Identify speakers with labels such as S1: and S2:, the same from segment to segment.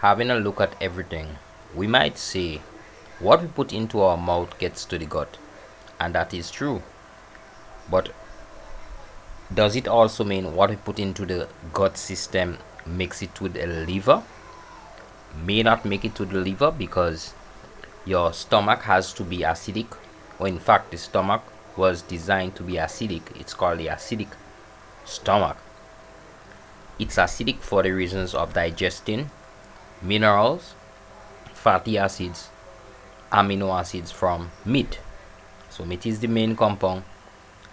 S1: Having a look at everything, we might say what we put into our mouth gets to the gut, and that is true. But does it also mean what we put into the gut system makes it to the liver? May not make it to the liver because your stomach has to be acidic, or in fact, the stomach was designed to be acidic. It's called the acidic stomach. It's acidic for the reasons of digesting minerals, fatty acids, amino acids from meat. So, meat is the main compound,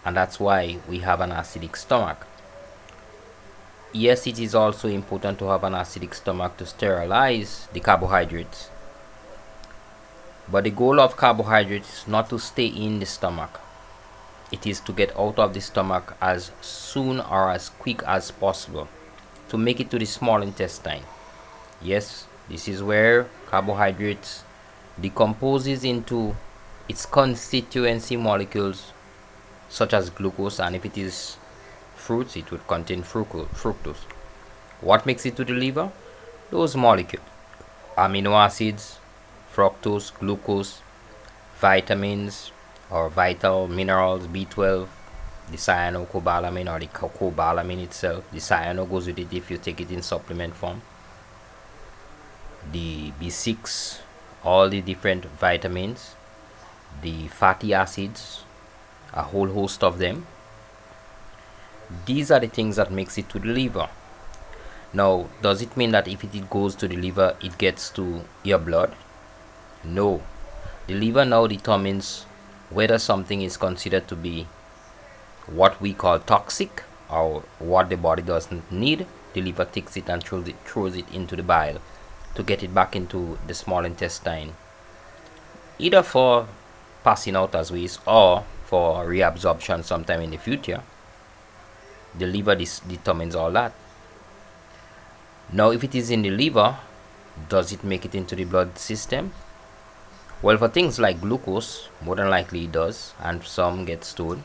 S1: and that's why we have an acidic stomach. Yes, it is also important to have an acidic stomach to sterilize the carbohydrates. But the goal of carbohydrates is not to stay in the stomach. It is to get out of the stomach as soon or as quick as possible to make it to the small intestine. Yes, this is where carbohydrates decomposes into its constituency molecules such as glucose, and if it is fruits it would contain fructose. What makes it to the liver? Those molecules: amino acids, fructose, glucose, vitamins or vital minerals, B12, the cyanocobalamin or the cobalamin itself. The cyano goes with it if you take it in supplement form. The B6, all the different vitamins, the fatty acids, a whole host of them. These are the things that makes it to the liver. Now, does it mean that if it goes to the liver, it gets to your blood? No. The liver now determines whether something is considered to be what we call toxic or what the body doesn't need. The liver takes it and throws it into the bile to get it back into the small intestine, either for passing out as waste or for reabsorption sometime in the future. The liver determines all that. Now, if it is in the liver, does it make it into the blood system? Well, for things like glucose, more than likely it does, and some get stored.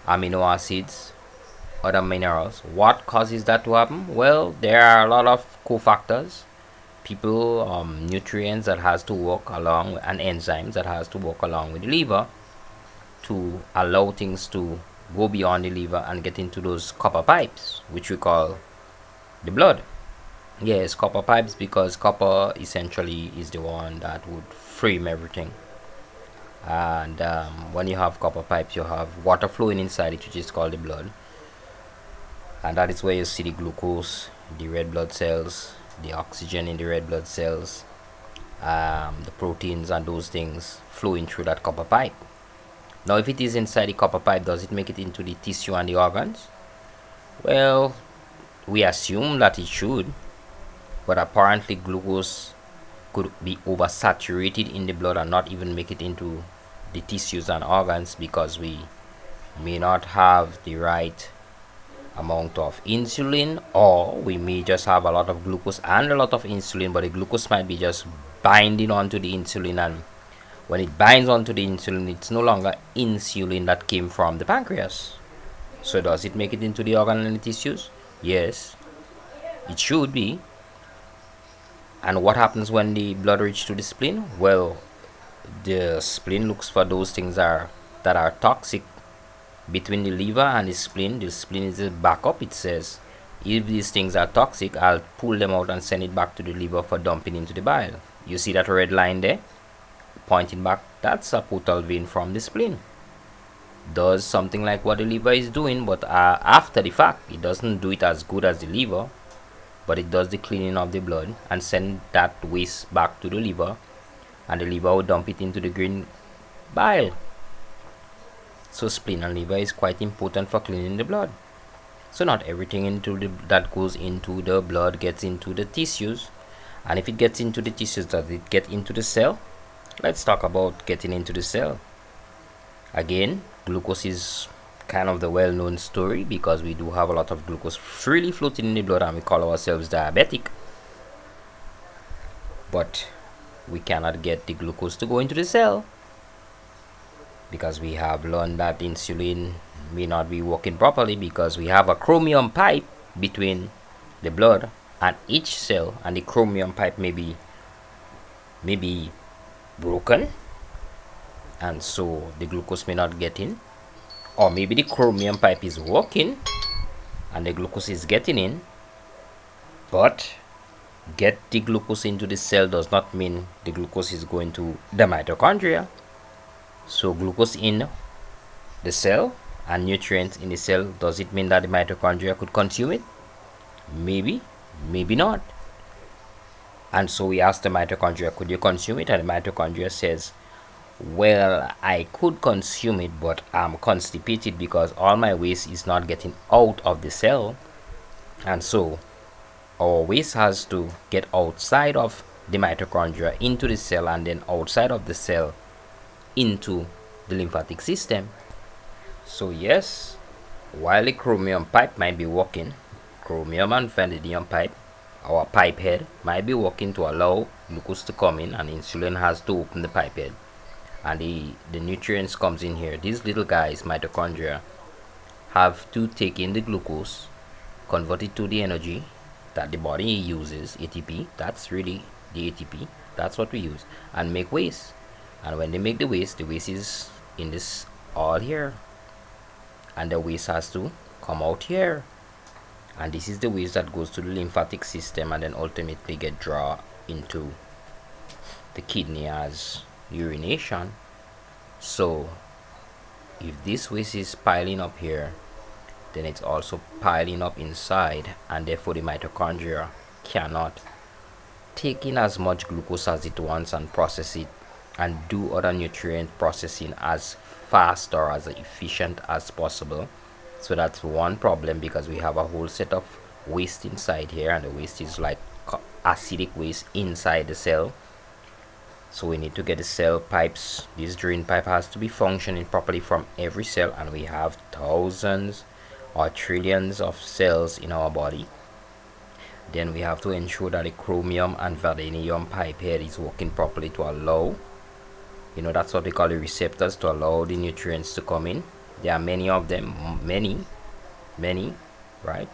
S1: Amino acids, other minerals. What causes that to happen? Well, there are a lot of cofactors, nutrients that has to work along, and enzymes that has to work along with the liver to allow things to go beyond the liver and get into those copper pipes, which we call the blood. Yes, copper pipes, because copper essentially is the one that would frame everything. And when you have copper pipes, you have water flowing inside it, which is called the blood. And that is where you see the glucose, the red blood cells, the oxygen in the red blood cells, the proteins and those things flowing through that copper pipe. Now, if it is inside the copper pipe, does it make it into the tissue and the organs? Well, we assume that it should, but apparently glucose could be oversaturated in the blood and not even make it into the tissues and organs because we may not have the right amount of insulin, or we may just have a lot of glucose and a lot of insulin, but the glucose might be just binding onto the insulin, and when it binds onto the insulin, it's no longer insulin that came from the pancreas. So does it make it into the organ and the tissues? Yes, it should be. And what happens when the blood reaches to the spleen? Well, the spleen looks for those things that are toxic between the liver and the spleen. The spleen is a backup. It says, if these things are toxic, I'll pull them out and send it back to the liver for dumping into the bile. You see that red line there pointing back? That's a portal vein from the spleen. Does something like what the liver is doing, but after the fact. It doesn't do it as good as the liver, but it does the cleaning of the blood and send that waste back to the liver, and the liver will dump it into the green bile. So spleen and liver is quite important for cleaning the blood. So not everything that goes into the blood gets into the tissues. And if it gets into the tissues, does it get into the cell? Let's talk about getting into the cell. Again, glucose is kind of the well-known story because we do have a lot of glucose freely floating in the blood and we call ourselves diabetic. But we cannot get the glucose to go into the cell because we have learned that insulin may not be working properly because we have a chromium pipe between the blood and each cell, and the chromium pipe may be broken, and so the glucose may not get in, or maybe the chromium pipe is working and the glucose is getting in, but get the glucose into the cell does not mean the glucose is going to the mitochondria. So glucose in the cell and nutrients in the cell, does it mean that the mitochondria could consume it? Maybe, maybe not. And so we asked the mitochondria, could you consume it? And the mitochondria says, well, I could consume it, but I'm constipated because all my waste is not getting out of the cell. And so our waste has to get outside of the mitochondria into the cell, and then outside of the cell into the lymphatic system. So yes, while the chromium pipe might be working, chromium and vanadium pipe, our pipe head might be working to allow glucose to come in, and insulin has to open the pipe head, and the nutrients comes in here. These little guys, mitochondria, have to take in the glucose, convert it to the energy that the body uses, ATP. That's really the ATP, that's what we use, and make waste. And when they make the waste is in this all here, and the waste has to come out here, and this is the waste that goes to the lymphatic system and then ultimately get drawn into the kidney as urination. So if this waste is piling up here, then it's also piling up inside, and therefore the mitochondria cannot take in as much glucose as it wants and process it and do other nutrient processing as fast or as efficient as possible. So that's one problem, because we have a whole set of waste inside here, and the waste is like acidic waste inside the cell. So we need to get the cell pipes. This drain pipe has to be functioning properly from every cell, and we have thousands or trillions of cells in our body. Then we have to ensure that the chromium and vanadium pipe head is working properly to allow, that's what we call the receptors, to allow the nutrients to come in. There are many of them, many, right?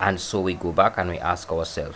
S1: And so we go back and we ask ourselves,